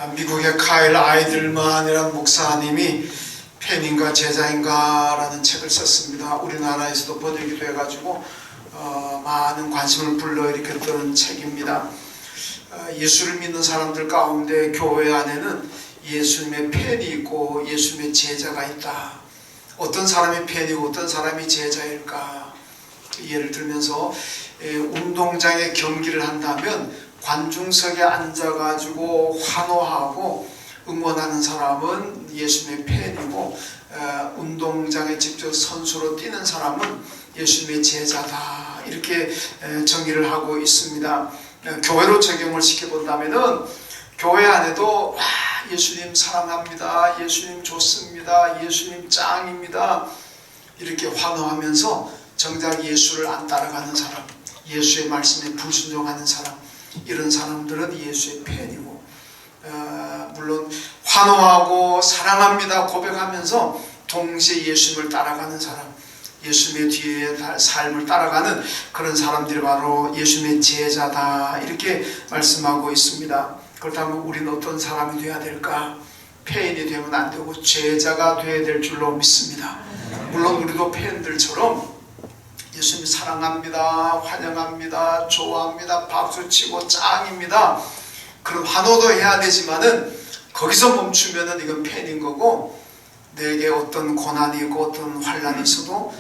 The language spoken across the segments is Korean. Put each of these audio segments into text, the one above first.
미국의 카일 아이들만이라는 목사님이 팬인가 제자인가 라는 책을 썼습니다. 우리나라에서도 번역이 돼가지고 많은 관심을 불러일으켰던 책입니다. 예수를 믿는 사람들 가운데 교회 안에는 예수님의 팬이 있고 예수님의 제자가 있다. 어떤 사람이 팬이고 어떤 사람이 제자일까? 예를 들면서 운동장에 경기를 한다면 관중석에 앉아가지고 환호하고 응원하는 사람은 예수님의 팬이고, 운동장에 직접 선수로 뛰는 사람은 예수님의 제자다. 이렇게 정의를 하고 있습니다. 교회로 적용을 시켜본다면은 교회 안에도 예수님 사랑합니다, 예수님 좋습니다, 예수님 짱입니다 이렇게 환호하면서 정작 예수를 안 따라가는 사람, 예수의 말씀에 불순종하는 사람, 이런 사람들은 예수의 팬이고, 물론 환호하고 사랑합니다 고백하면서 동시에 예수님을 따라가는 사람, 예수님의 뒤에 삶을 따라가는 그런 사람들이 바로 예수님의 제자다. 이렇게 말씀하고 있습니다. 그렇다면 우리는 어떤 사람이 되어야 될까? 팬이 되면 안 되고 제자가 되어야 될 줄로 믿습니다. 물론 우리도 팬들처럼 예수님 사랑합니다, 환영합니다, 좋아합니다, 박수치고 짱입니다, 그런 환호도 해야 되지만은 거기서 멈추면은 이건 팬인 거고, 내게 어떤 고난이 있고 어떤 환난이 있어도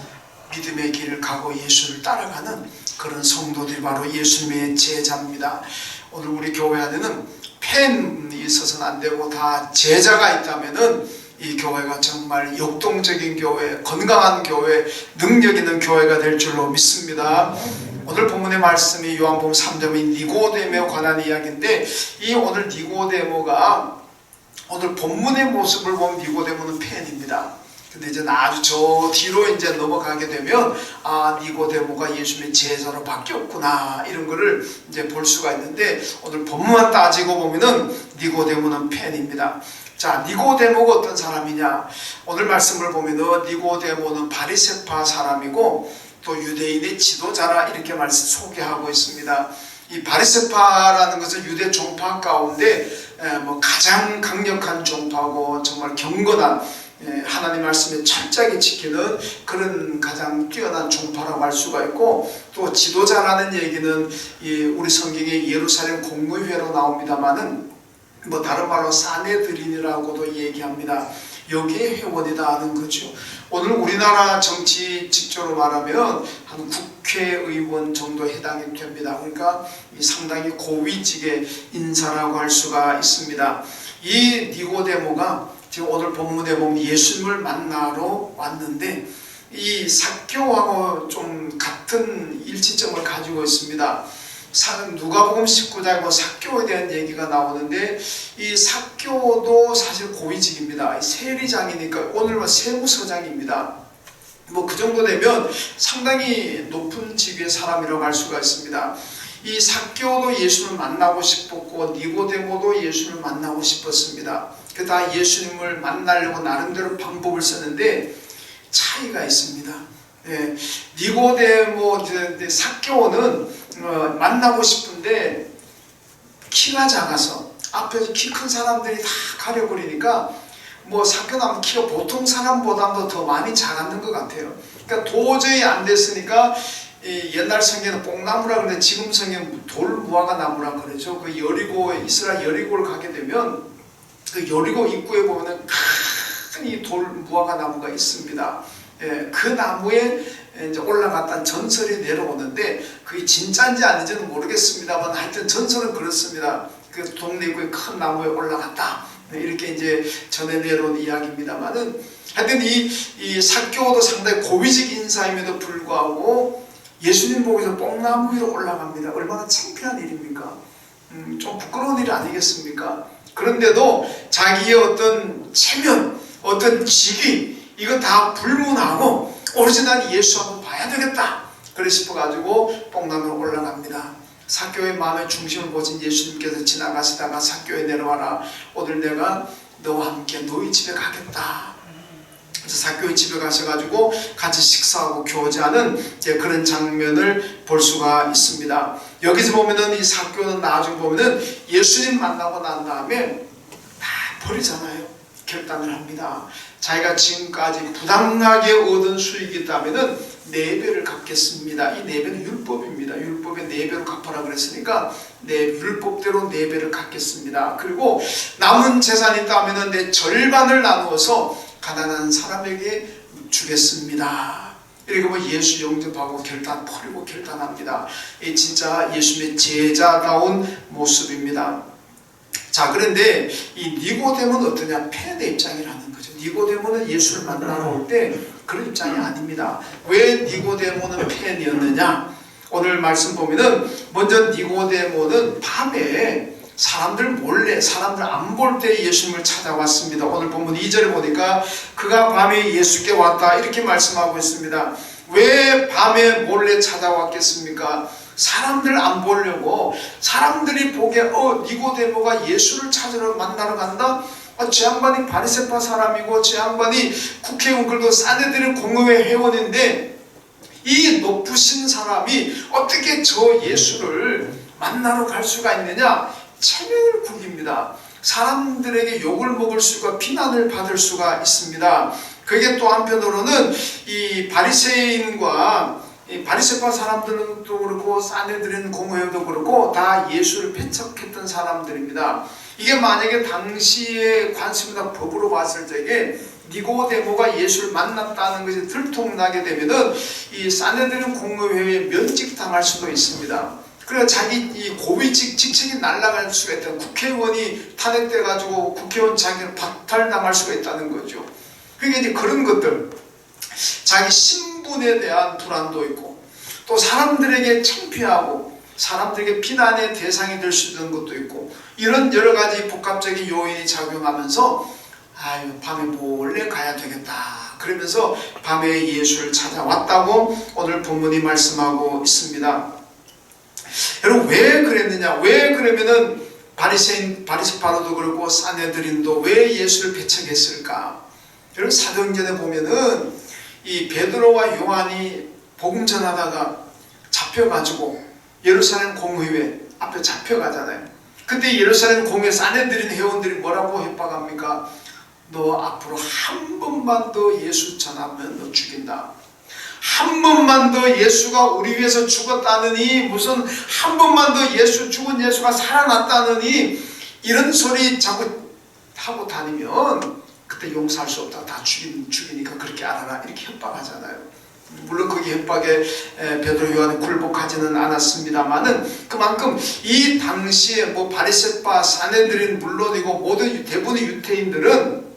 믿음의 길을 가고 예수를 따라가는 그런 성도들이 바로 예수님의 제자입니다. 오늘 우리 교회 안에는 팬이 있어서는 안 되고 다 제자가 있다면은 이 교회가 정말 역동적인 교회, 건강한 교회, 능력 있는 교회가 될 줄로 믿습니다. 오늘 본문의 말씀이 요한복음 3장인 니고데모에 관한 이야기인데, 이 오늘 니고데모가 오늘 본문의 모습을 보면 니고데모는 팬입니다. 근데 이제 아주 저 뒤로 이제 넘어가게 되면 니고데모가 예수님의 제자로 바뀌었구나, 이런 거를 이제 볼 수가 있는데, 오늘 본문만 따지고 보면은 니고데모는 팬입니다. 자, 니고데모가 어떤 사람이냐? 오늘 말씀을 보면은 니고데모는 바리새파 사람이고 또 유대인의 지도자라 이렇게 말씀 소개하고 있습니다. 이 바리새파라는 것은 유대 종파 가운데 가장 강력한 종파고 정말 경건한, 하나님 말씀에 철저하게 지키는 그런 가장 뛰어난 종파라고 할 수가 있고, 또 지도자라는 얘기는 우리 성경에 예루살렘 공의회로 나옵니다마는 다른 말로 사내들인이라고도 얘기합니다. 여기에 회원이다 하는 거죠. 오늘 우리나라 정치 직조로 말하면 한 국회의원 정도 해당이 됩니다. 그러니까 상당히 고위직의 인사라고 할 수가 있습니다. 이 니고데모가 지금 오늘 본문에 보면 예수님을 만나러 왔는데, 이 삭개오하고 좀 같은 일치점을 가지고 있습니다. 누가복음 19장에 삭개오에 대한 얘기가 나오는데, 이 삭개오도 사실 고위직입니다. 세리장이니까 오늘은 세무서장입니다. 그 정도 되면 상당히 높은 직위의 사람이라고 할 수가 있습니다. 이 삭개오도 예수님을 만나고 싶었고 니고데모도 예수님을 만나고 싶었습니다. 그 다 예수님을 만나려고 나름대로 방법을 썼는데 차이가 있습니다. 니고데모, 삭개오는 만나고 싶은데 키가 작아서 앞에서 키 큰 사람들이 다 가려버리니까 삭개오는 키가 보통 사람보다도 더 많이 작았는 것 같아요. 그러니까 도저히 안 됐으니까 옛날 성경은 뽕나무라 그러는데 지금 성경은 돌무화과 나무라 그러죠. 그 여리고, 이스라엘 여리고를 가게 되면 그 여리고 입구에 보면은 큰 이 돌무화과 나무가 있습니다. 그 나무에 이제 올라갔다는 전설이 내려오는데 그게 진짜인지 아닌지는 모르겠습니다만 하여튼 전설은 그렇습니다. 그 동네 입구에 큰 나무에 올라갔다, 이렇게 이제 전해 내려온 이야기입니다만은, 하여튼 이 삭개오도 상당히 고위직 인사임에도 불구하고 예수님 보고서 뽕나무 위로 올라갑니다. 얼마나 창피한 일입니까? 좀 부끄러운 일 아니겠습니까? 그런데도 자기의 어떤 체면, 어떤 직위, 이거 다 불문하고 오로지 난 예수 한번 봐야 되겠다 그래 싶어가지고 뽕나무로 올라갑니다. 삭개오의 마음의 중심을 보신 예수님께서 지나가시다가 삭개오에 내려와라, 오늘 내가 너와 함께 너희 집에 가겠다. 그래서 삭개오의 집에 가셔가지고 같이 식사하고 교제하는 그런 장면을 볼 수가 있습니다. 여기서 보면은 이 삭개오는 나중에 보면은 예수님 만나고 난 다음에 버리잖아요. 결단을 합니다. 자기가 지금까지 부당하게 얻은 수익이 있다면은 4배를 갚겠습니다. 이 4배는 율법입니다. 율법에 4배로 갚아라 그랬으니까 율법대로 4배를 갚겠습니다. 그리고 남은 재산이 있다면은 내 절반을 나누어서 가난한 사람에게 주겠습니다. 이렇게 뭐 예수 영접하고 버리고 결단합니다. 이 진짜 예수님의 제자다운 모습입니다. 자, 그런데 이 니고데모는 어떠냐? 폐의 입장이라는 거죠. 니고데모는 예수를 만나러 올 때 그런 입장이 아닙니다. 왜 니고데모는 폐였느냐? 오늘 말씀 보면은 먼저 니고데모는 밤에 사람들 몰래, 사람들 안 볼 때 예수님을 찾아왔습니다. 오늘 본문 2절에 보니까 그가 밤에 예수께 왔다 이렇게 말씀하고 있습니다. 왜 밤에 몰래 찾아왔겠습니까? 사람들 안 보려고, 사람들이 보기에 니고데모가 예수를 찾으러 만나러 간다? 저 양반이 바리새파 사람이고 저 양반이 국회의원 그리고 사내들은 공의회 회원인데 이 높으신 사람이 어떻게 저 예수를 만나러 갈 수가 있느냐? 체면을 구깁니다. 사람들에게 욕을 먹을 수가, 비난을 받을 수가 있습니다. 그게 또 한편으로는 이 바리새인과 바리새파 사람들도 그렇고 사내들은 공회도 그렇고 다 예수를 배척했던 사람들입니다. 이게 만약에 당시의 관습이나 법으로 봤을 적에 니고데모가 예수를 만났다는 것이 들통나게 되면은 이 사내들은 공회에 면직당할 수도 있습니다. 그래서 자기 이 고위직 직책이 날아갈 수가 있다. 국회의원이 탄핵돼 가지고 국회의원 자기를 박탈당할 수가 있다는 거죠. 그게 이제 그런 것들, 자기 신분에 대한 불안도 있고 또 사람들에게 창피하고 사람들에게 비난의 대상이 될 수 있는 것도 있고 이런 여러 가지 복합적인 요인이 작용하면서 밤에 몰래 가야 되겠다 그러면서 밤에 예수를 찾아왔다고 오늘 본문이 말씀하고 있습니다. 여러분 왜 그랬느냐? 왜 그러면은 바리새파로도 그렇고 사내들인도 왜 예수를 배척했을까? 여러분 사도행전에 보면은 이 베드로와 요한이 복음 전하다가 잡혀가지고 예루살렘 공의회 앞에 잡혀가잖아요. 근데 예루살렘 공의회 사내들인 회원들이 뭐라고 협박합니까? 너 앞으로 한 번만 더 예수 전하면 너 죽인다. 한 번만 더 예수가 우리 위해서 죽었다느니, 무슨 한 번만 더 죽은 예수가 살아났다느니 이런 소리 자꾸 하고 다니면 그때 용서할 수 없다. 다 죽이니까 그렇게 알아라. 이렇게 협박하잖아요. 물론 거기 협박에 베드로 요한이 굴복하지는 않았습니다만은 그만큼 이 당시에 뭐 바리새파 사내들인 물론이고 모든 대부분의 유태인들은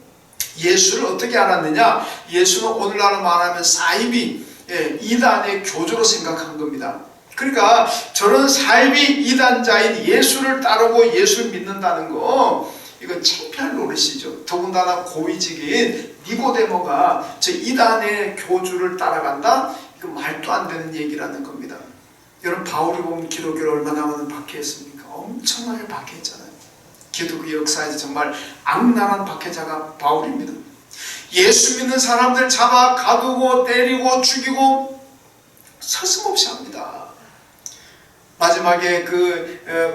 예수를 어떻게 알았느냐? 예수는 오늘날로 말하면 사이비 이단의 교주로 생각한 겁니다. 그러니까 저런 사이비 이단자인 예수를 따르고 예수를 믿는다는 거 이건 창피할 노릇이죠. 더군다나 고위직인 니고데모가 저 이단의 교주를 따라간다? 이거 말도 안 되는 얘기라는 겁니다. 여러분 바울이 보면 기독교를 얼마나 많은 박해했습니까? 엄청나게 박해했잖아요. 기독교 역사에서 정말 악랄한 박해자가 바울입니다. 예수 믿는 사람들 잡아 가두고 때리고 죽이고 서슴없이 합니다. 마지막에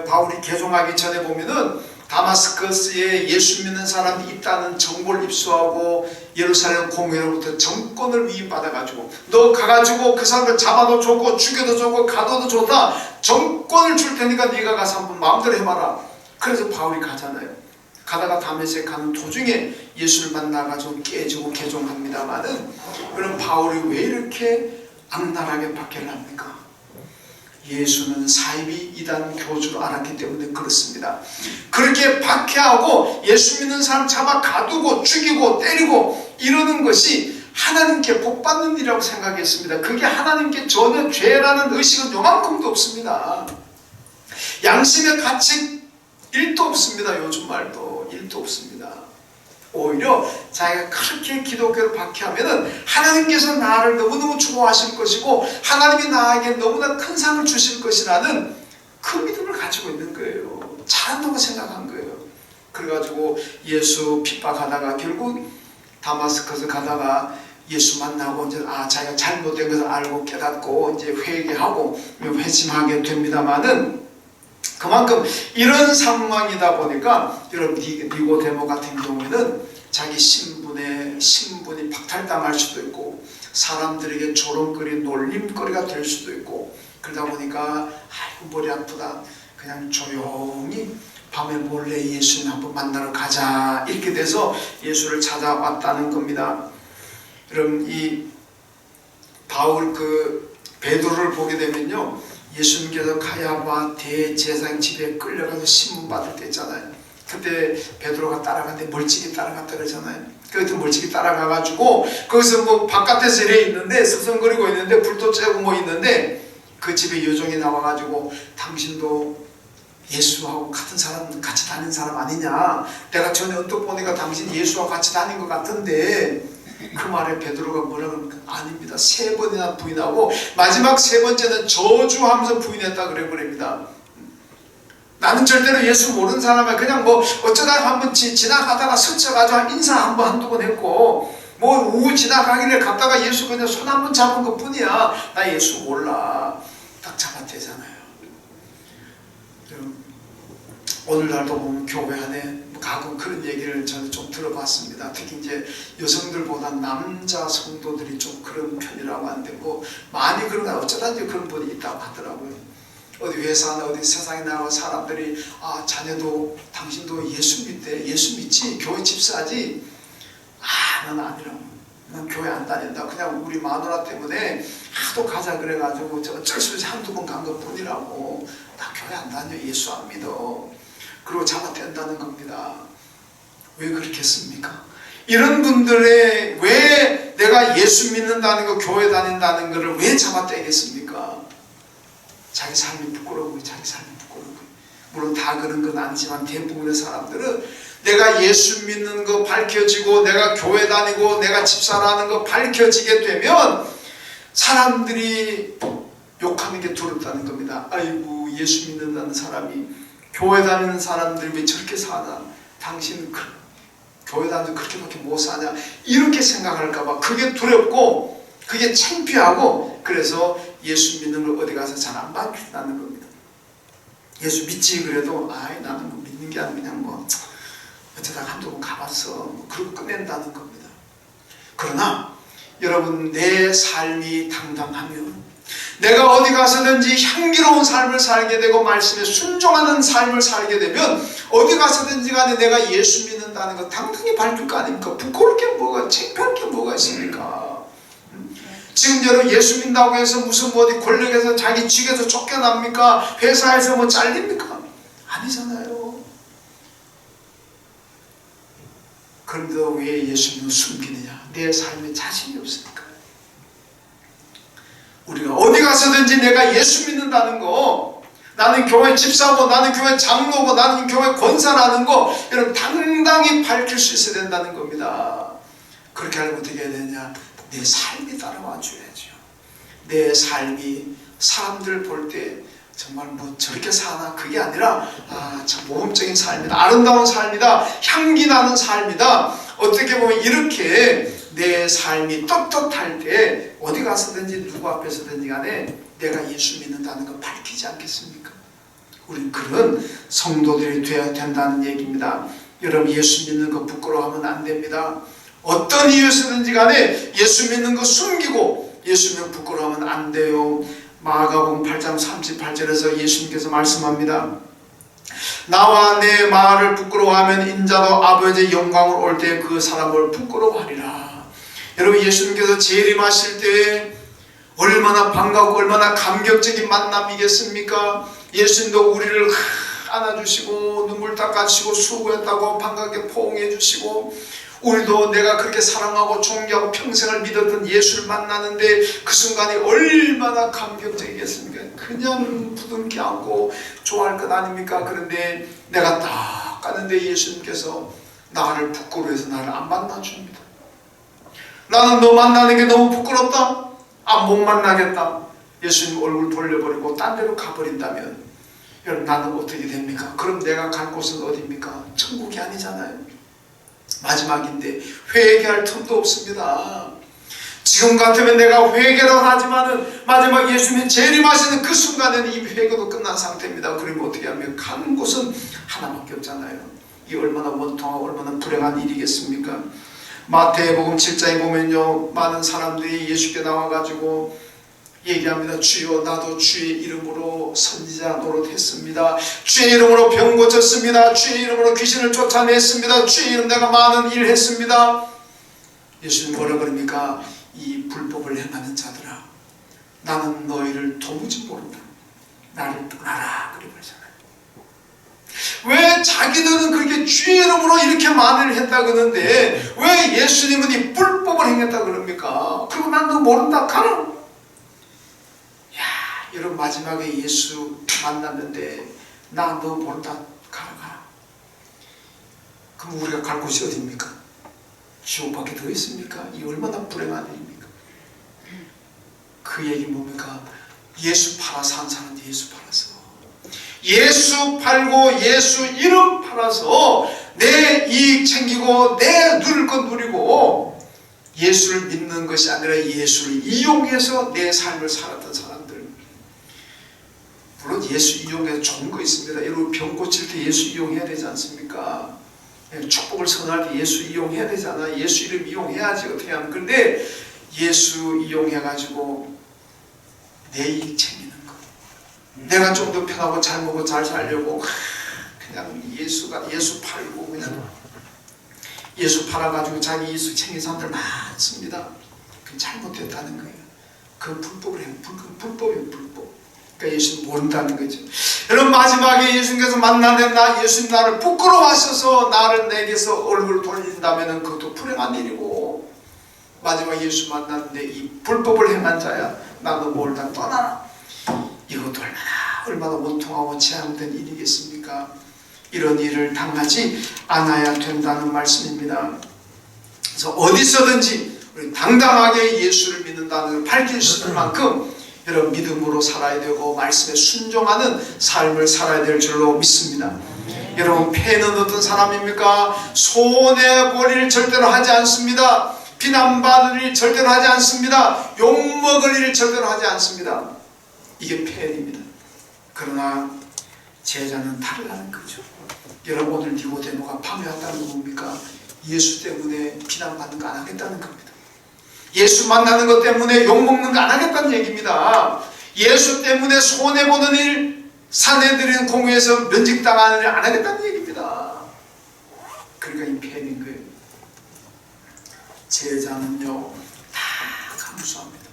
바울이 개종하기 전에 보면은 다마스커스에 예수 믿는 사람이 있다는 정보를 입수하고 예루살렘 공회로부터 정권을 위임받아가지고 너 가가지고 그 사람들 잡아도 좋고 죽여도 좋고 가둬도 좋다. 정권을 줄 테니까 네가 가서 한번 마음대로 해봐라. 그래서 바울이 가잖아요. 가다가 다메섹 가는 도중에 예수를 만나가지고 깨지고 개종합니다만은 그럼 바울이 왜 이렇게 악랄하게 박해를 합니까? 예수는 사이비 이단 교주로 알았기 때문에 그렇습니다. 그렇게 박해하고 예수 믿는 사람 잡아 가두고 죽이고 때리고 이러는 것이 하나님께 복받는 일이라고 생각했습니다. 그게 하나님께 전혀 죄라는 의식은 요만큼도 없습니다. 양심의 가책 1도 없습니다. 요즘 말도 1도 없습니다. 오히려 자기가 그렇게 기독교를 박해하면은 하나님께서 나를 너무너무 좋아하실 것이고 하나님이 나에게 너무나 큰 상을 주실 것이라는 그 믿음을 가지고 있는 거예요. 잘한다고 생각한 거예요. 그래가지고 예수 핍박하다가 결국 다마스커스 가다가 예수 만나고 이제 자기가 잘못된 것을 알고 깨닫고 이제 회개하고 회심하게 됩니다만은 그만큼 이런 상황이다 보니까 여러분 니고데모 같은 경우에는 자기 신분이 박탈당할 수도 있고 사람들에게 조롱거리 놀림거리가 될 수도 있고 그러다 보니까 아이고 머리 아프다 그냥 조용히 밤에 몰래 예수님 한번 만나러 가자 이렇게 돼서 예수를 찾아왔다는 겁니다. 여러분 이 바울 베드로를 보게 되면요 예수님께서 가야바 대제사장 집에 끌려가서 신문 받을 때 있잖아요. 그때 베드로가 따라갔는데 멀찍이 따라갔다 그러잖아요. 그때 멀찍이 따라가가지고 거기서 뭐 바깥에서 이래 있는데 서성거리고 있는데 불도 쬐고 뭐 있는데 그 집에 요정이 나와가지고 당신도 예수하고 같은 사람 같이 다닌 사람 아니냐, 내가 전에 언뜻 보니까 당신 예수와 같이 다닌 것 같은데 그 말에 베드로가 뭐라 그럽니까? 아닙니다. 3번이나 부인하고 마지막 3번째는 저주하면서 부인했다 그래 버립니다. 나는 절대로 예수 모르는 사람이야. 그냥 뭐 어쩌다 한번 지나가다가 스쳐가지고 인사 한두 번 했고 뭐 우 지나가길래 갔다가 예수 그냥 손 한번 잡은 것 뿐이야. 나 예수 몰라. 딱 잡아대잖아요. 오늘날도 보면 교회 안에 가끔 그런 얘기를 저는 좀 들어봤습니다. 특히 이제 여성들보다 남자 성도들이 좀 그런 편이라고 하는데 뭐 많이 그런 거 어쩌다 이제 그런 분이 있다고 하더라고요. 어디 회사나 어디 세상에 나가 사람들이 아 자네도 당신도 예수 믿대, 예수 믿지, 교회 집사지. 아 나는 아니라고, 난 교회 안 다닌다, 그냥 우리 마누라 때문에 하도 가자 그래가지고 어쩔 수 없이 한두 번 간 것 뿐이라고, 나 교회 안 다녀, 예수 안 믿어. 그리고 잡아댄다는 겁니다. 왜 그렇겠습니까? 이런 분들의 왜 내가 예수 믿는다는 거, 교회 다닌다는 것을 왜 잡아떼겠습니까? 자기 삶이 부끄러운 거예요. 자기 삶이 부끄러운 거예요. 물론 다 그런 건 아니지만 대부분의 사람들은 내가 예수 믿는 거 밝혀지고 내가 교회 다니고 내가 집사라는 거 밝혀지게 되면 사람들이 욕하는 게 두렵다는 겁니다. 아이고 예수 믿는다는 사람이 교회 다니는 사람들이 왜 저렇게 사나, 당신 교회 다니면서 그렇게밖에 못 사냐, 이렇게 생각할까봐 그게 두렵고 그게 창피하고, 그래서 예수 믿는 걸 어디 가서 잘 안 받는다는 겁니다. 예수 믿지 그래도 아이 나는 뭐 믿는 게 아니고 그냥 뭐 어쩌다 한두 번 가봤어 뭐 그러고 끝낸다는 겁니다. 그러나 여러분 내 삶이 당당하면 내가 어디 가서든지 향기로운 삶을 살게 되고 말씀에 순종하는 삶을 살게 되면 어디 가서든지 간에 내가 예수 믿는다는 거 당당히 밝힐 거 아닙니까? 부끄러울 게 뭐가, 창피할 게 뭐가 있습니까? 지금 여러분 예수 믿는다고 해서 무슨 뭐 어디 권력에서 자기 직에서 쫓겨납니까? 회사에서 뭐 잘립니까? 아니잖아요. 그런데 왜 예수 믿는 숨기느냐? 내 삶에 자신이 없으니까. 우리가 어디 가서든지 내가 예수 믿는다는 거, 나는 교회 집사고 나는 교회 장로고 나는 교회 권사라는 거 여러분 당당히 밝힐 수 있어야 된다는 겁니다. 그렇게 하려면 어떻게 해야 되냐? 내 삶이 따라와 줘야죠. 내 삶이 사람들 볼 때 정말 뭐 저렇게 사나, 그게 아니라 아 참 모범적인 삶이다, 아름다운 삶이다, 향기 나는 삶이다. 어떻게 보면 이렇게 내 삶이 떳떳할 때 어디 가서든지 누구 앞에서든지 간에 내가 예수 믿는다는 거 밝히지 않겠습니까? 우리는 그런 성도들이 되어야 된다는 얘기입니다. 여러분 예수 믿는 거 부끄러워하면 안 됩니다. 어떤 이유에서든지 간에 예수 믿는 거 숨기고 예수 믿는 거 부끄러워하면 안 돼요. 마가복음 8장 38절에서 예수님께서 말씀합니다. 나와 내 말을 부끄러워하면 인자도 아버지의 영광을 올 때 그 사람을 부끄러워하리라. 여러분 예수님께서 재림하실 때 얼마나 반갑고 얼마나 감격적인 만남이겠습니까? 예수님도 우리를 안아주시고 눈물 닦아주시고 수고했다고 반갑게 포옹해 주시고, 우리도 내가 그렇게 사랑하고 존경하고 평생을 믿었던 예수를 만나는데 그 순간이 얼마나 감격적이겠습니까? 그냥 부둥켜 안고 좋아할 것 아닙니까? 그런데 내가 딱 가는데 예수님께서 나를 부끄러워해서 나를 안 만나줍니다. 나는 너 만나는 게 너무 부끄럽다, 못 만나겠다, 예수님 얼굴 돌려버리고 딴 데로 가버린다면 여러분 나는 어떻게 됩니까? 그럼 내가 갈 곳은 어디입니까? 천국이 아니잖아요. 마지막인데 회개할 틈도 없습니다. 지금 같으면 내가 회개를 하지만은 마지막 예수님이 재림하시는 그 순간에는 이미 회개도 끝난 상태입니다. 그러면 어떻게 하면 가는 곳은 하나밖에 없잖아요. 이 얼마나 원통하고 얼마나 불행한 일이겠습니까? 마태복음 7장에 보면요, 많은 사람들이 예수께 나와가지고 얘기합니다. 주여, 나도 주의 이름으로 선지자 노릇했습니다. 주의 이름으로 병 고쳤습니다. 주의 이름으로 귀신을 쫓아냈습니다. 주의 이름 내가 많은 일 했습니다. 예수님 뭐라 그럽니까? 이 불법을 행하는 자들아, 나는 너희를 도무지 모른다. 나를 떠나라. 그래 버리잖아요. 왜 자기들은 그렇게 주의 이름으로 이렇게 말을 했다 그러는데 왜 예수님은 이 불법을 행했다 그럽니까? 그리고 난 너 모른다. 가라. 야, 여러분 마지막에 예수 만났는데 나 너 모른다. 가라. 그럼 우리가 갈 곳이 어디입니까? 지옥밖에 더 있습니까? 이 얼마나 불행한 일입니까? 그 얘기 뭡니까? 예수 팔아서 한 사람인데 예수 팔아서 예수 팔고 예수 이름 팔아서 내 이익 챙기고 내 누릴 것 누리고 예수를 믿는 것이 아니라 예수를 이용해서 내 삶을 살았던 사람들. 물론 예수 이용해서 좋은 거 있습니다. 여러분 병 고칠 때 예수 이용해야 되지 않습니까? 축복을 선언할 때 예수 이용해야 되잖아. 예수 이름 이용해야지. 어떻게 하면. 그런데 예수 이용해가지고 내 이익 챙기는 거, 내가 좀 더 편하고 잘 먹고 잘 살려고 그냥 예수 팔고 그냥 예수 팔아가지고 자기 이익 챙긴 사람들 많습니다. 그건 잘못됐다는 거예요. 그건 불법을 해요. 불법이에요. 불법. 그러니까 예수는 모른다는 거죠. 여러분 마지막에 예수님께서 만나는 나, 예수님 나를 부끄러워하셔서 나를 내게서 얼굴을 돌린다면 그것도 불행한 일이고, 마지막 예수 만났는데 이 불법을 행한 자야, 나도 모른다. 떠나라. 이것도 얼마나 원통하고 재앙된 일이겠습니까? 이런 일을 당하지 않아야 된다는 말씀입니다. 그래서 어디서든지 우리 당당하게 예수를 믿는다는 걸 밝힐 수 있을 만큼 여러분 믿음으로 살아야 되고 말씀에 순종하는 삶을 살아야 될 줄로 믿습니다. 여러분 폐는 어떤 사람입니까? 손해볼 일 절대로 하지 않습니다. 비난받을 일 절대로 하지 않습니다. 욕먹을 일 절대로 하지 않습니다. 이게 폐입니다. 그러나 제자는 다르다는 거죠. 여러분 오늘 니고데모가 밤에 왔다는 건 뭡니까? 예수 때문에 비난받는 거 안 하겠다는 겁니다. 예수 만나는 것 때문에 욕먹는 거 안 하겠다는 얘기입니다. 예수 때문에 손해보는 일, 사내들인 공회에서 면직당하는 일 안 하겠다는 얘기입니다. 그러니까 이 폐인 거예요. 제자는요 다 감수합니다.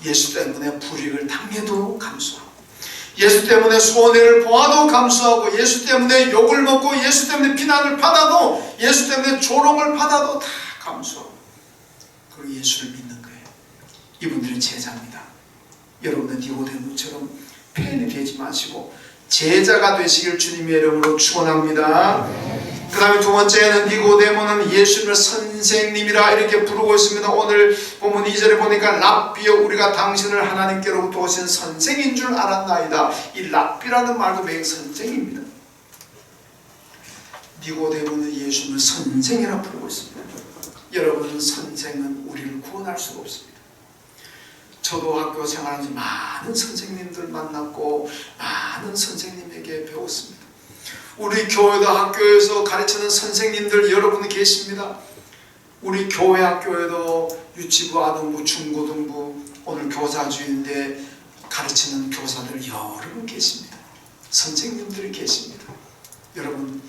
예수 때문에 불이익을 당해도 감수하고, 예수 때문에 손해를 보아도 감수하고, 예수 때문에 욕을 먹고, 예수 때문에 비난을 받아도, 예수 때문에 조롱을 받아도 다 감수하고, 그리고 예수를 믿는 거예요. 이분들은 제자입니다. 여러분은 니고데모처럼 폐인이 되지 마시고 제자가 되시길 주님의 이름으로 축원합니다. 그 다음에 두 번째는 니고데모는 예수님을 선생님이라 이렇게 부르고 있습니다. 오늘 본문 2절에 보니까 랍비여 우리가 당신을 하나님께로부터 오신 선생인 줄 알았나이다. 이 랍비라는 말도 매우 선생입니다. 니고데모는 예수님을 선생이라 부르고 있습니다. 여러분 선생은 우리를 구원할 수가 없습니다. 저도 학교 생활하면서 많은 선생님들 만났고 많은 선생님에게 배웠습니다. 우리 교회도 학교에서 가르치는 선생님들 여러분 계십니다. 우리 교회 학교에도 유치부, 아동부, 중고등부 오늘 교사주일인데 가르치는 교사들 여러 분 계십니다. 선생님들이 계십니다. 여러분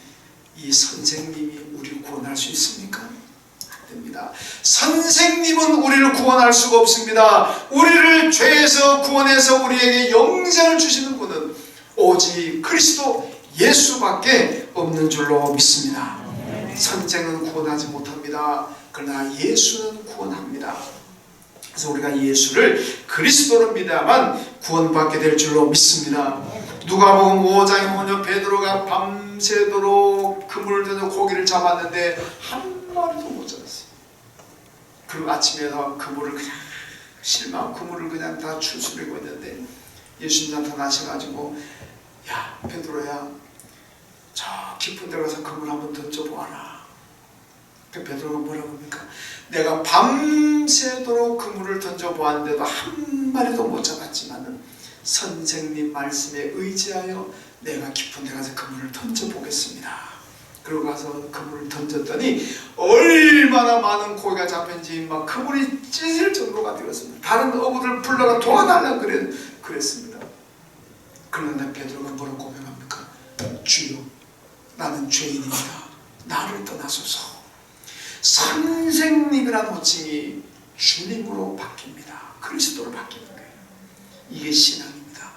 이 선생님이 우리를 구원할 수 있습니까? 됩니다. 선생님은 우리를 구원할 수가 없습니다. 우리를 죄에서 구원해서 우리에게 영생을 주시는 분은 오직 그리스도 예수밖에 없는 줄로 믿습니다. 선생은 구원하지 못합니다. 그러나 예수는 구원합니다. 그래서 우리가 예수를 그리스도로 믿어야만 구원받게 될 줄로 믿습니다. 누가복음 5장에 보면 베드로가 밤새도록 그물을 들어 고기를 잡았는데 한 마리도 못 잡았어요. 그리고 아침에 그물을 그냥 실망 그물을 그냥 다 추스리고 있는데 예수님 나타나셔가지고 야 베드로야 저 깊은 데 가서 그물 한번 던져보아라. 그 베드로가 뭐라고 합니까? 내가 밤새도록 그물을 던져보았는데도 한 마리도 못 잡았지만은 선생님 말씀에 의지하여 내가 깊은 데 가서 그물을 던져보겠습니다. 그러고 가서 그물을 던졌더니 얼마나 많은 고기가 잡힌지 막 그물이 찢을 정도가 되었습니다. 다른 어부들 불러가 도와달라 그랬습니다. 그런데 베드로가 뭐라고 고백합니까? 주여, 나는 죄인입니다. 나를 떠나소서. 선생님이라는 호칭이 주님으로 바뀝니다. 그리스도로 바뀌는 거예요. 이게 신앙입니다.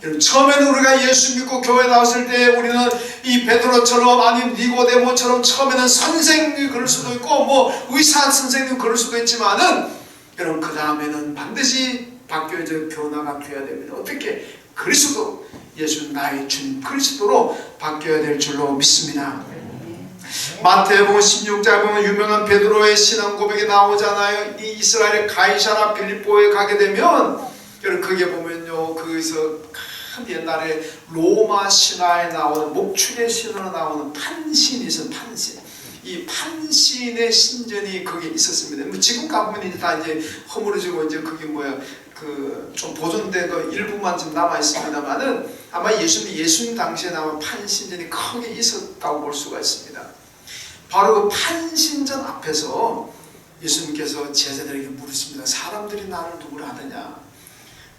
여러분, 처음에는 우리가 예수 믿고 교회 나왔을 때 우리는 이 베드로처럼 아니면 니고데모처럼 처음에는 선생님이 그럴 수도 있고 뭐 의사 선생님 그럴 수도 있지만은 여러분 그 다음에는 반드시 바뀌어져 변화가 되어야 됩니다. 어떻게? 그리스도, 예수 나의 주님 그리스도로 바뀌어야 될 줄로 믿습니다. 마태복음 16장에 보면 유명한 베드로의 신앙 고백이 나오잖아요. 이 이스라엘의 가이사라 빌립보에 가게 되면 여러분 거기에 보면요, 거기서 옛날에 로마 신화에 나오는 목축의 신화로 나오는 판신이 있어요. 판신. 이 판신의 신전이 거기에 있었습니다. 뭐 지금 가보면 이제 다 이제 허물어지고 이제 그게 뭐야 그 좀 보존된 거 일부만 좀 남아 있습니다만은 아마 예수님 당시에 나온 판신전이 크게 있었다고 볼 수가 있습니다. 바로 그 판신전 앞에서 예수님께서 제자들에게 물으십니다. 사람들이 나를 누구라 하느냐?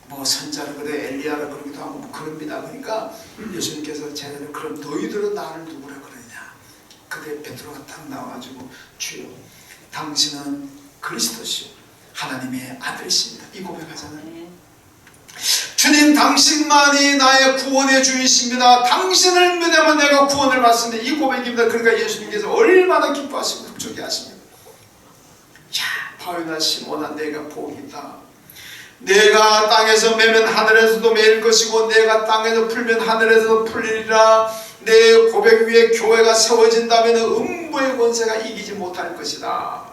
뭐 선자라 그래, 엘리야라 그러기도 하고 뭐 그럽니다. 그러니까 예수님께서 제자들 그럼 너희들은 나를 누구라 그러냐? 그때 베드로가 딱 나와가지고 주여, 당신은 그리스도시요 하나님의 아들이십니다. 이 고백하잖아요. 주님, 당신만이 나의 구원의 주이십니다. 당신을 믿으면 내가 구원을 받습니다. 이 고백입니다. 그러니까 예수님께서 얼마나 기뻐하시고 흡족해 하십니까? 야, 바요나 시몬아, 내가 복이 있다. 내가 땅에서 매면 하늘에서도 매일 것이고 내가 땅에서 풀면 하늘에서도 풀리리라. 내 고백 위에 교회가 세워진다면 음부의 권세가 이기지 못할 것이다.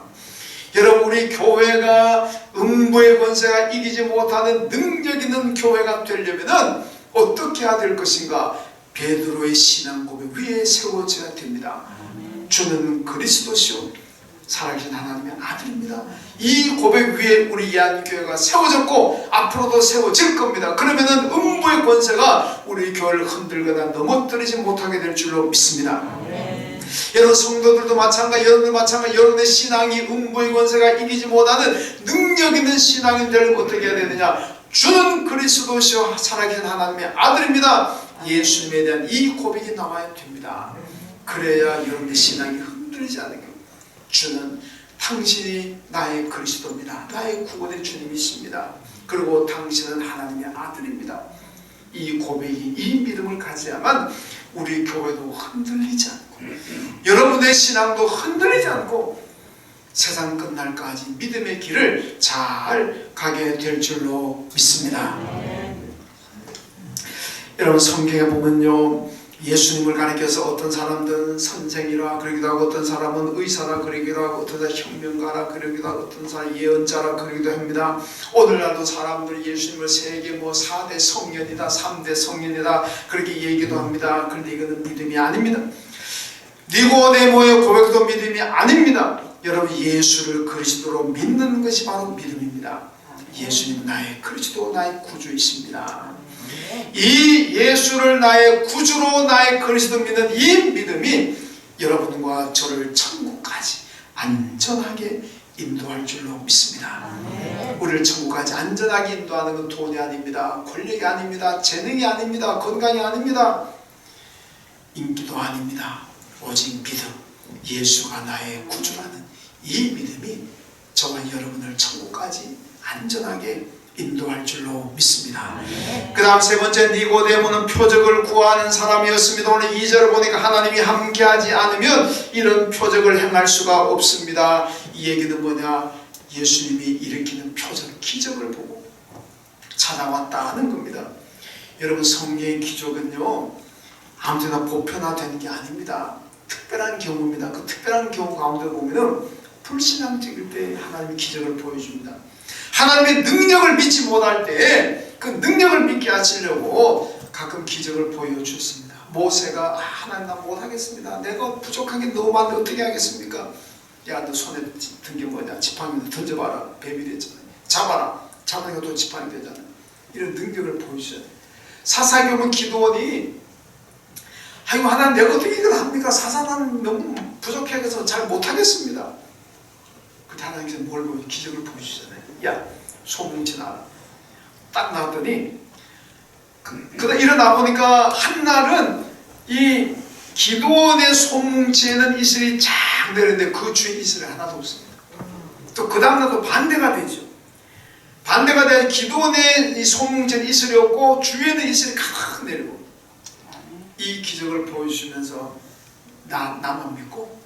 여러분, 우리 교회가 음부의 권세가 이기지 못하는 능력 있는 교회가 되려면 어떻게 해야 될 것인가? 베드로의 신앙 고백 위에 세워져야 됩니다. 주는 그리스도시요 살아계신 하나님의 아들입니다. 이 고백 위에 우리 이한교회가 세워졌고 앞으로도 세워질 겁니다. 그러면은 음부의 권세가 우리 교회를 흔들거나 넘어뜨리지 못하게 될 줄로 믿습니다. 여러분 성도들도 마찬가지, 여러분들 마찬가지, 여러분의 신앙이 음부의 권세가 이기지 못하는 능력 있는 신앙이 되려면 어떻게 해야 되느냐? 주는 그리스도시요 살아계신 하나님의 아들입니다. 예수님에 대한 이 고백이 나와야 됩니다. 그래야 여러분의 신앙이 흔들리지 않는 겁니다. 주는 당신이 나의 그리스도입니다. 나의 구원의 주님이십니다. 그리고 당신은 하나님의 아들입니다. 이 고백이, 이 믿음을 가져야만 우리 교회도 흔들리지 않고 여러분의 신앙도 흔들리지 않고 세상 끝날까지 믿음의 길을 잘 가게 될 줄로 믿습니다. 여러분 성경에 보면요, 예수님을 가리켜서 어떤 사람들은 선생이라 그러기도 하고 어떤 사람은 의사라 그러기도 하고 어떤 사람은 혁명가라 그러기도 하고 어떤 사람은 예언자라 그러기도 합니다. 오늘날도 사람들이 예수님을 세계 뭐 4대 성년이다 3대 성년이다 그렇게 얘기도 합니다. 그런데 이거는 믿음이 아닙니다. 니고데모의 고백도 믿음이 아닙니다. 여러분 예수를 그리스도로 믿는 것이 바로 믿음입니다. 예수님은 나의 그리스도 나의 구주이십니다. 이 예수를 나의 구주로 나의 그리스도 믿는 이 믿음이 여러분과 저를 천국까지 안전하게 인도할 줄로 믿습니다. 우리를 천국까지 안전하게 인도하는 건 돈이 아닙니다. 권력이 아닙니다. 재능이 아닙니다. 건강이 아닙니다. 인기도 아닙니다. 오직 믿음, 예수가 나의 구주라는 이 믿음이 저와 여러분을 천국까지 안전하게 인도할 줄로 믿습니다. 그 다음 세 번째, 니고데모는 표적을 구하는 사람이었습니다. 오늘 2절을 보니까 하나님이 함께하지 않으면 이런 표적을 행할 수가 없습니다. 이 얘기는 뭐냐? 예수님이 일으키는 표적, 기적을 보고 찾아왔다는 겁니다. 여러분 성경의 기적은요 아무 데나 보편화되는 게 아닙니다. 특별한 경우입니다. 그 특별한 경우 가운데 보면은 불신앙적일 때 하나님이 기적을 보여줍니다. 하나님의 능력을 믿지 못할 때 그 능력을 믿게 하시려고 가끔 기적을 보여주셨습니다. 모세가 하나님 나 못하겠습니다. 내가 부족한 게 너무 많은데 어떻게 하겠습니까? 야, 너 손에 든 게 뭐냐? 지팡이를 던져봐라. 뱀이 됐잖아요. 잡아라. 잡으니까 또 지팡이 되잖아요. 이런 능력을 보여주셔야 돼요. 사사경은 기도원이 아이고 하나님 내가 어떻게 이걸 합니까? 사사는 너무 부족해서 잘 못하겠습니다. 그때 하나님께서 뭘 보여? 기적을 보여주잖아요. 야, 소뭉치 나라. 딱 나왔더니 그다 일어나 보니까 한날은 이 기도원의 소뭉치에는 이슬이 쫙 내리는데 그 주위에 이슬이 하나도 없습니다. 또 그 다음날도 반대가 되죠. 반대가 되어 기도원의 이 소뭉치에는 이슬이 없고 주위에는 이슬이 칵 내리고 이 기적을 보여주시면서 나만 믿고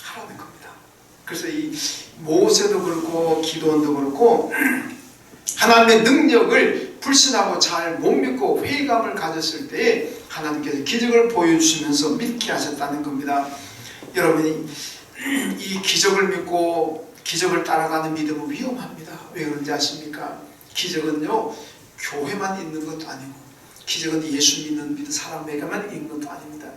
하라는 겁니다. 그래서 이 모세도 그렇고 기도원도 그렇고 하나님의 능력을 불신하고 잘 못 믿고 회의감을 가졌을 때에 하나님께서 기적을 보여주시면서 믿게 하셨다는 겁니다. 여러분이 이 기적을 믿고 기적을 따라가는 믿음은 위험합니다. 왜 그런지 아십니까? 기적은요 교회만 있는 것도 아니고 기적은 예수 믿는 사람에게만 있는 것도 아닙니다.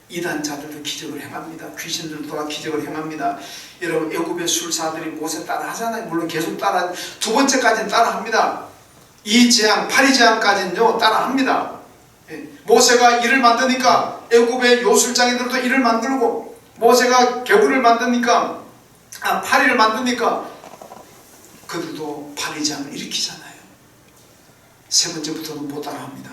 이단자들도 기적을 행합니다. 귀신들도 기적을 행합니다. 여러분 애굽의 술사들이 모세 따라 하잖아요. 물론 계속 따라 두 번째까지는 따라 합니다. 이 재앙, 파리 재앙까지는요 따라 합니다. 모세가 이를 만드니까 애굽의 요술장이들도 이를 만들고 모세가 개구리를 만드니까 파리를 만드니까 그들도 파리 재앙을 일으키잖아요. 세 번째부터는 못 따라합니다.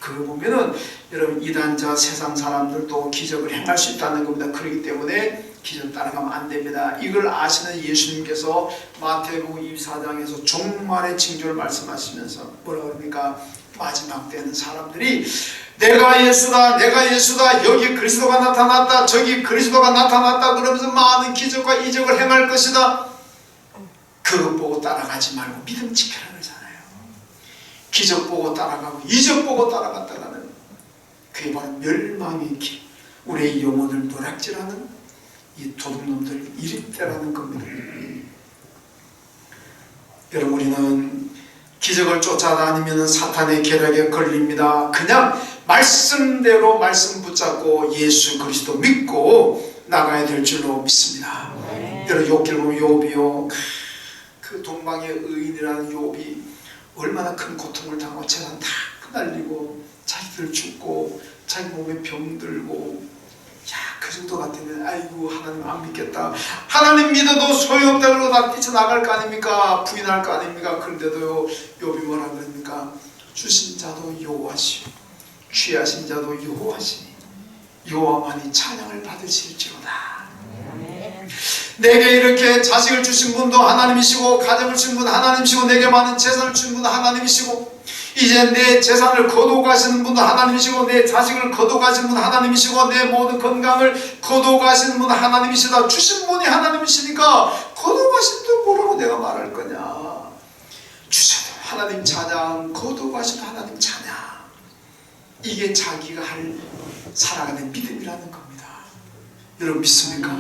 그거 보면은 여러분 이단자 세상 사람들도 기적을 행할 수 있다는 겁니다. 그렇기 때문에 기적 따라가면 안 됩니다. 이걸 아시는 예수님께서 마태복음 24장에서 종말의 징조를 말씀하시면서 뭐라 그럽니까? 마지막 때는 사람들이 내가 예수다 내가 예수다 여기 그리스도가 나타났다 저기 그리스도가 나타났다 그러면서 많은 기적과 이적을 행할 것이다. 그것 보고 따라가지 말고 믿음 지켜라 그러잖아요. 기적 보고 따라가고 이적 보고 따라갔다가는 그게 바로 멸망의 길, 우리의 영혼을 노략질하는 이 도둑놈들 이립대라는 겁니다. 여러분 우리는 기적을 쫓아다니면 사탄의 계략에 걸립니다. 그냥 말씀대로 말씀 붙잡고 예수 그리스도 믿고 나가야 될 줄로 믿습니다. 여러분 욥기를 보면 욥이요 그 동방의 의인이라는 욥이 얼마나 큰 고통을 당하고 재산 다 날리고 자기들 죽고 자기 몸에 병들고 그 정도 같으면 아이고 하나님 안 믿겠다 하나님 믿어도 소용없다 그러고 다 뛰쳐나갈 거 아닙니까? 부인할 거 아닙니까? 그런데도 욥이 뭐라 그럽니까? 주신 자도 여호와시오 취하신 자도 여호와시니 여호와만이 찬양을 받으실지로다. 내게 이렇게 자식을 주신 분도 하나님이시고 가정을 주신 분도 하나님이시고 내게 많은 재산을 주신 분도 하나님이시고 이제 내 재산을 거둬가시는 분도 하나님이시고 내 자식을 거둬가시는 분도 하나님이시고 내 모든 건강을 거둬가시는 분도 하나님이시다. 주신 분이 하나님이시니까 거둬가신 분 뭐라고 내가 말할 거냐. 주셔도 하나님 찬양 거둬가셔도 하나님 찬양. 이게 자기가 할 살아가는 믿음이라는 겁니다. 여러분 믿습니까?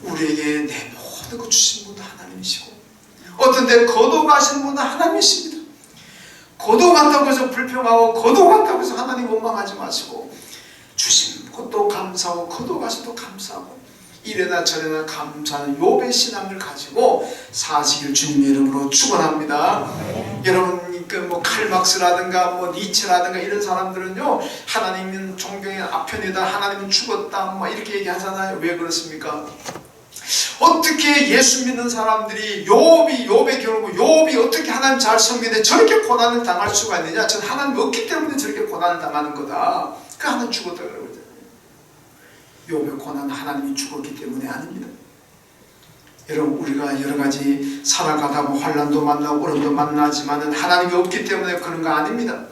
우리에게 내 모든 것 주신 분도 하나님이시고 어떤 데 거둬가신 분도 하나님이십니다. 거둬간다고 해서 불평하고 거둬간다고 해서 하나님 원망하지 마시고 주신 것도 감사하고 거둬가셔도 감사하고 이래나 저래나 감사하는 욥의 신앙을 가지고 사시길 주님의 이름으로 축원합니다. 여러분 뭐 칼막스라든가 뭐 니체라든가 이런 사람들은요 하나님은 존경의 아편이다 하나님은 죽었다 뭐 이렇게 얘기하잖아요. 왜 그렇습니까? 어떻게 예수 믿는 사람들이 욥의 경우 욥이 어떻게 하나님 잘 섬기는데 저렇게 고난을 당할 수가 있느냐? 전 하나님이 없기 때문에 저렇게 고난을 당하는 거다. 그 하나님 죽었다 그러거든요. 욥의 고난은 하나님이 죽었기 때문에 아닙니다. 여러분 우리가 여러 가지 살아가다 뭐 환난도 만나고 어려움도 만나지만은 하나님이 없기 때문에 그런 거 아닙니다.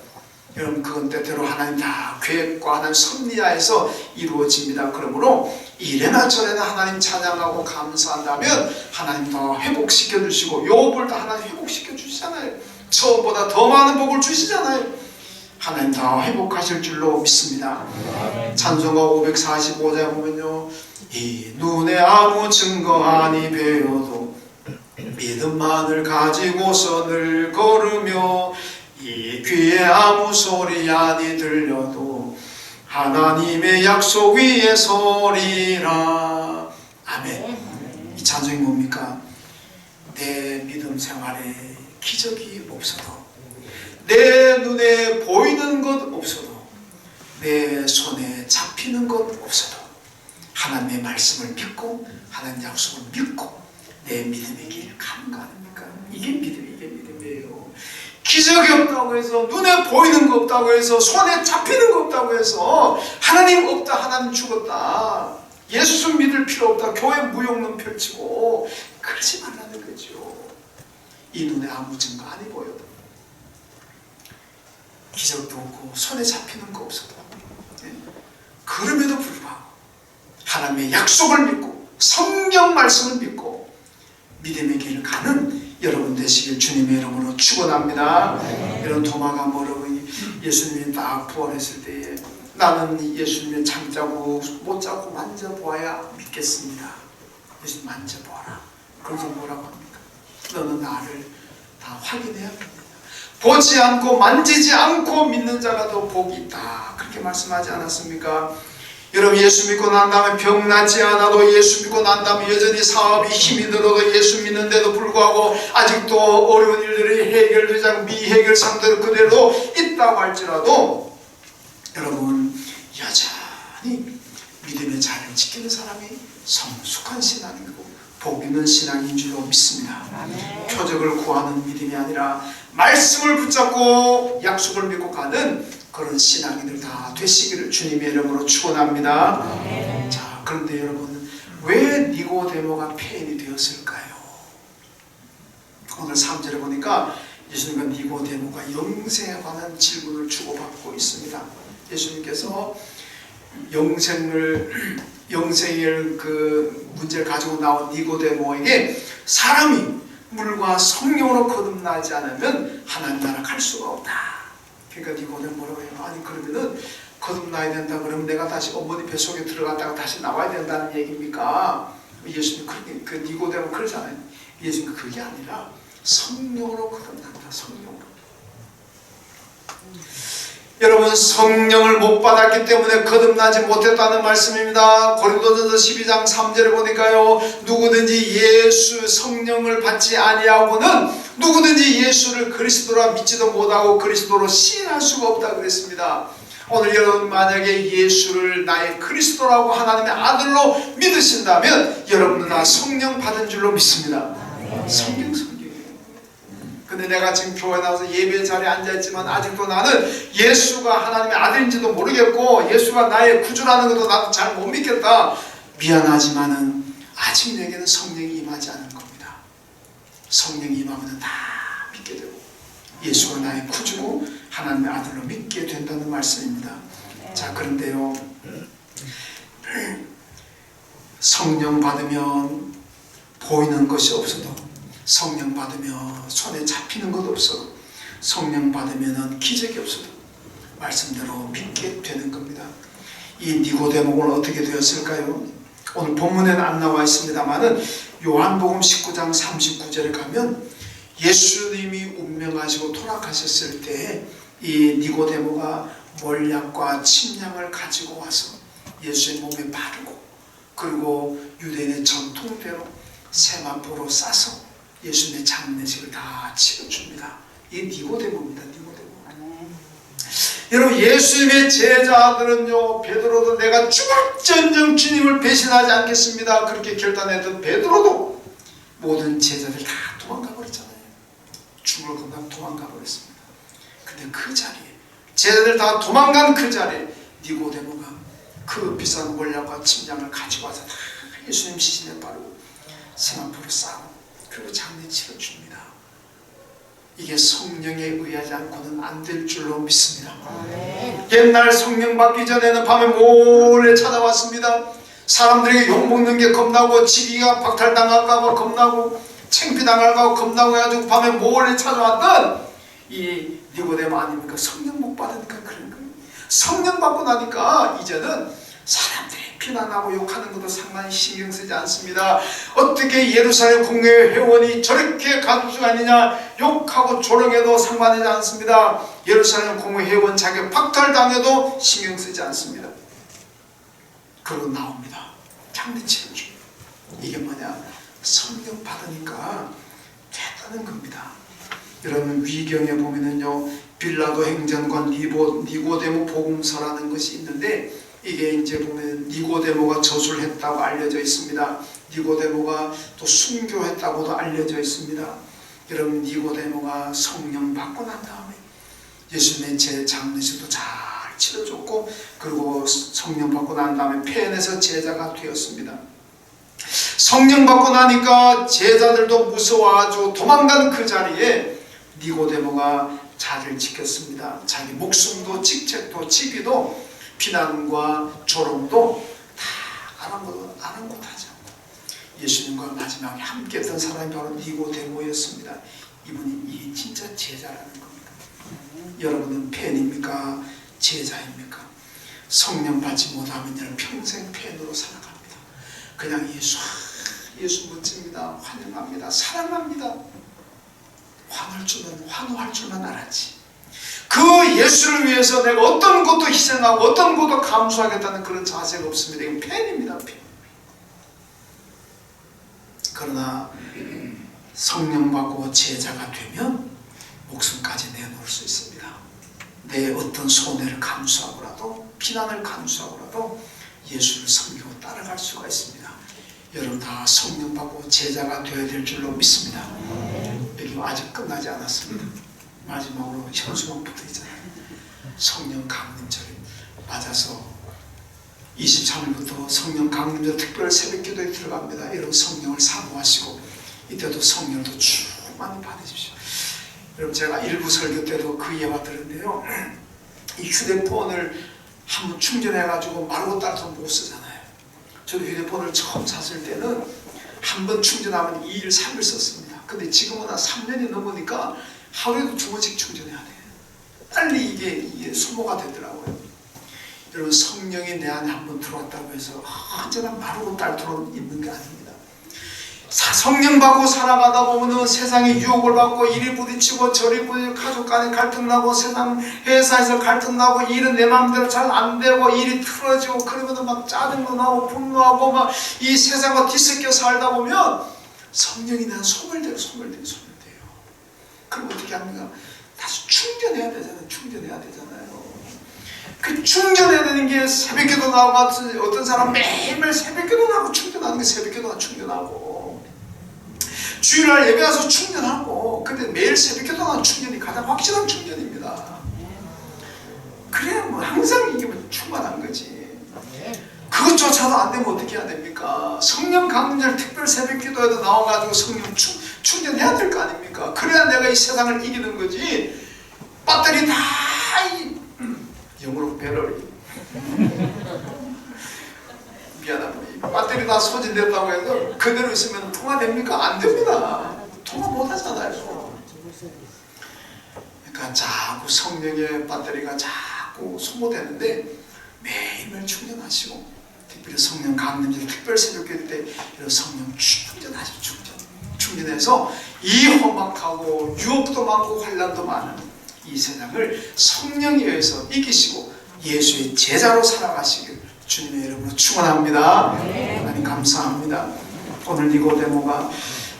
여러분 그건 때때로 하나님 다 계획과 하나님 섭리하에서 이루어집니다. 그러므로 이래나 저래나 하나님 찬양하고 감사한다면 하나님 더 회복시켜 주시고 욥을 다 하나님 회복시켜 주시잖아요. 처음보다 더 많은 복을 주시잖아요. 하나님 다 회복하실 줄로 믿습니다. 찬송가 545장 보면요 이 눈에 아무 증거 아니 배워도 믿음만을 가지고서 늘 걸으며 이 귀에 아무 소리 아니 들려도 하나님의 약속 위에 서리라. 아멘. 이 찬송이 뭡니까? 내 믿음 생활에 기적이 없어도, 내 눈에 보이는 것 없어도, 내 손에 잡히는 것 없어도 하나님의 말씀을 믿고 하나님 약속을 믿고 내 믿음의 길 가는 거 아닙니까? 이게 믿음이에요. 기적이 없다고 해서, 눈에 보이는 거 없다고 해서, 손에 잡히는 거 없다고 해서 하나님 없다, 하나님 죽었다, 예수 믿을 필요 없다, 교회 무용론 펼치고 그러지 말라는 거죠. 이 눈에 아무 증거 안 보여도, 기적도 없고 손에 잡히는 거 없어도, 그럼에도 불구하고 하나님의 약속을 믿고 성경 말씀을 믿고 믿음의 길을 가는 여러분 되시길 주님의 이름으로 축원합니다. 이런 도마가 뭐라고, 예수님이 딱 부활했을 때에 나는 예수님의 장자고 못자고 만져보아야 믿겠습니다. 예수님 만져보아라. 그래서 뭐라고 합니까? 너는 나를 다 확인해야 합니다. 보지 않고 만지지 않고 믿는 자가 더 복이 있다, 그렇게 말씀하지 않았습니까? 여러분, 예수 믿고 난 다음에 병 낫지 않아도, 예수 믿고 난 다음에 여전히 사업이 힘이 들어도, 예수 믿는데도 불구하고 아직도 어려운 일들이 해결되지 않고 미해결 상태로 그대로 있다고 할지라도, 여러분 여전히 믿음의 자리를 지키는 사람이 성숙한 신앙이고 복 있는 신앙인 줄로 믿습니다. 표적을 구하는 믿음이 아니라 말씀을 붙잡고 약속을 믿고 가는 그런 신앙인들 다 되시기를 주님의 이름으로 축원합니다. 자, 그런데 여러분, 왜 니고데모가 폐인이 되었을까요? 오늘 3절에 보니까 예수님과 니고데모가 영생에 관한 질문을 주고받고 있습니다. 예수님께서 영생을 그 문제를 가지고 나온 니고데모에게 사람이 물과 성령으로 거듭나지 않으면 하나님 나라 갈 수가 없다. 그러니까 니고데모 뭐라고 해요? 아니, 그러면은 거듭나야 된다 그러면 내가 다시 어머니 뱃속에 들어갔다가 다시 나와야 된다는 얘기입니까? 예수님 그 니고데모 그러잖아요. 예수님 그게 아니라 성령으로 거듭난다. 성령으로. 여러분, 성령을 못 받았기 때문에 거듭나지 못했다는 말씀입니다. 고린도전서 12장 3절에 보니까요, 누구든지 예수 성령을 받지 아니하고는 누구든지 예수를 그리스도라 믿지도 못하고 그리스도로 시인할 수가 없다 그랬습니다. 오늘 여러분 만약에 예수를 나의 그리스도라고 하나님의 아들로 믿으신다면 여러분은 다 성령 받은 줄로 믿습니다. 성경이에요. 근데 내가 지금 교회 나와서 예배 자리에 앉아있지만 아직도 나는 예수가 하나님의 아들인지도 모르겠고 예수가 나의 구주라는 것도 나도 잘 못 믿겠다. 미안하지만은 아직 내게는 성령이 임하지 않은 겁니다. 성령이 임하면 다 믿게 되고 예수가 나의 구주고 하나님의 아들로 믿게 된다는 말씀입니다. 자, 그런데요, 성령 받으면 보이는 것이 없어도, 성령 받으면 손에 잡히는 것 없어도, 성령 받으면 기적이 없어도 말씀대로 믿게 되는 겁니다. 이 니고데모는 어떻게 되었을까요? 오늘 본문에는 안 나와 있습니다만은 요한복음 19장 39절에 가면 예수님이 운명하시고 돌아가셨을 때 이 니고데모가 몰약과 침량을 가지고 와서 예수의 몸에 바르고, 그리고 유대인의 전통대로 세마포로 싸서 예수님의 장례식을 다 치러줍니다. 이 니고데모입니다. 니고데모. 여러분, 예수님의 제자들은요, 베드로도 내가 죽을지언정 주님을 배신하지 않겠습니다 그렇게 결단했던 베드로도 모든 제자들 다 도망가 버렸잖아요. 죽을 건강 도망가 버렸습니다. 근데 그 자리에, 제자들 다 도망간 그 자리에 니고데모가 그 비싼 몰약과 침량을 가지고 와서 다 예수님 시신에 바르고 세마포로 싸고 그리고 장례 치러줍니다. 이게 성령에 의하지 않고는 안 될 줄로 믿습니다. 옛날 성령 받기 전에는 밤에 몰래 찾아왔습니다. 사람들에게 욕먹는 게 겁나고 지기가 박탈당할까봐 겁나고 창피당할까봐 겁나고 해가지고 밤에 몰래 찾아왔던 이 니고데모 아닙니까? 성령 못 받으니까 그런 거예요. 성령 받고 나니까 이제는 사람들이 비난하고 욕하는 것도 상당히 신경 쓰지 않습니다. 어떻게 예루살렘 공회 회원이 저렇게 가두수가 아니냐 욕하고 조롱해도 상관하지 않습니다. 예루살렘 공회 회원 자격 박탈당해도 신경 쓰지 않습니다. 그러고 나옵니다. 장대치를 줍니다. 이게 뭐냐? 성령 받으니까 됐다는 겁니다. 여러분 위경에 보면은요, 빌라도 행전과 니고데모 복음서라는 것이 있는데, 이게 이제 보면 니고데모가 저술을 했다고 알려져 있습니다. 니고데모가 또 순교했다고도 알려져 있습니다. 여러분 니고데모가 성령 받고 난 다음에 예수님의 제 장례식도 잘 치러줬고, 그리고 성령 받고 난 다음에 펜에서 제자가 되었습니다. 성령 받고 나니까 제자들도 무서워가지고 도망가는 그 자리에 니고데모가 자리를 지켰습니다. 자기 목숨도 직책도 직위도 비난과 조롱도 다 아랑곳하지 않고 예수님과 마지막에 함께 했던 사람이 바로 니고데모였습니다. 이분이 이 진짜 제자라는 겁니다. 여러분은 팬입니까? 제자입니까? 성령 받지 못하면 여러분 평생 팬으로 살아갑니다. 그냥 예수 멋집니다. 환영합니다. 사랑합니다. 환호할 줄만 알았지. 그 예수를 위해서 내가 어떤 것도 희생하고 어떤 것도 감수하겠다는 그런 자세가 없습니다. 이건 팬입니다. 팬. 그러나 성령 받고 제자가 되면 목숨까지 내놓을 수 있습니다. 내 어떤 손해를 감수하고라도, 비난을 감수하고라도 예수를 섬기고 따라갈 수가 있습니다. 여러분 다 성령 받고 제자가 되어야 될 줄로 믿습니다. 여기 아직 끝나지 않았습니다. 마지막으로 현수막 붙어 있잖아요. 성령 강림절이 맞아서 23일부터 성령 강림절 특별 새벽기도에 들어갑니다. 여러분 성령을 사모하시고 이때도 성령을 더 충만히 받으십시오. 여러분 제가 일부 설교 때도 그 예화 들었는데요, 이 휴대폰을 한번 충전해가지고 마르고 따라서 못 쓰잖아요. 저도 휴대폰을 처음 샀을 때는 한 번 충전하면 2일, 3일 썼습니다. 근데 지금은 한 3년이 넘으니까 하루에도 2번씩 충전해야 돼요. 빨리 이게 소모가 되더라고요. 여러분 성령이 내 안에 한번 들어왔다고 해서 언제나 마르고 딸도록 있는 게 아닙니다. 성령 받고 살아가다 보면 세상에 유혹을 받고 이리 부딪히고 저리 부딪히고 가족 간에 갈등 나고 세상 회사에서 갈등 나고 일은 내 마음대로 잘 안 되고 일이 틀어지고 그러면 막 짜증도 나고 분노하고 막 이 세상과 뒤섞여 살다 보면 성령이 난 소멸돼요. 그럼 어떻게 합니까? 다시 충전해야 되잖아요. 그 충전해야 되는 게 새벽기도 나오고, 어떤 사람 매일매일 새벽기도 나오고 충전하는 게 새벽기도가 충전하고, 주일날 예배 와서 충전하고, 근데 매일 새벽기도 나오는 충전이 가장 확실한 충전입니다. 그래야 뭐 항상 이게 뭐 충만한 거지. 그것조차도 안 되면 어떻게 해야 됩니까? 성령 강림절 특별 새벽기도에도 나와가지고 성령 충전해야 될 거 아닙니까? 그래야 내가 이 세상을 이기는 거지. 배터리 다 영어로 배터리 미안합니다. 배터리 다 소진됐다고 해서 그대로 있으면 통화됩니까? 안 됩니다. 통화 못 하잖아요. 그러니까 자꾸 성령의 배터리가 자꾸 소모되는데 매일매일 충전하시고, 특별히 성령 강림절 특별 새벽기도 때 이런 성령 충전하시고 충전해서 이 험악하고 유혹도 많고 환난도 많은 이 세상을 성령에 의해서 이기시고 예수의 제자로 살아가시길 주님의 이름으로 축원합니다. 하나님 감사합니다. 오늘 니고데모가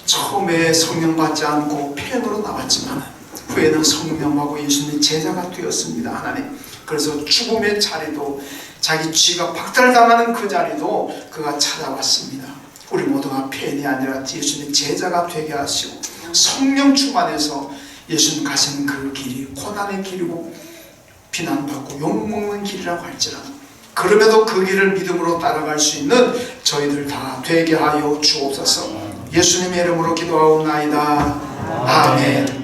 처음에 성령 받지 않고 펜으로 나왔지만 후에는 성령하고 예수님의 제자가 되었습니다. 하나님, 그래서 죽음의 자리도, 자기 쥐가 박탈당하는 그 자리도 그가 찾아왔습니다. 우리 모두가 펜이 아니라 예수님의 제자가 되게 하시고 성령 충만해서 예수님 가시는 그 길이 고난의 길이고 비난받고 욕먹는 길이라고 할지라도 그럼에도 그 길을 믿음으로 따라갈 수 있는 저희들 다 되게 하여 주옵소서. 예수님의 이름으로 기도하옵나이다. 아멘.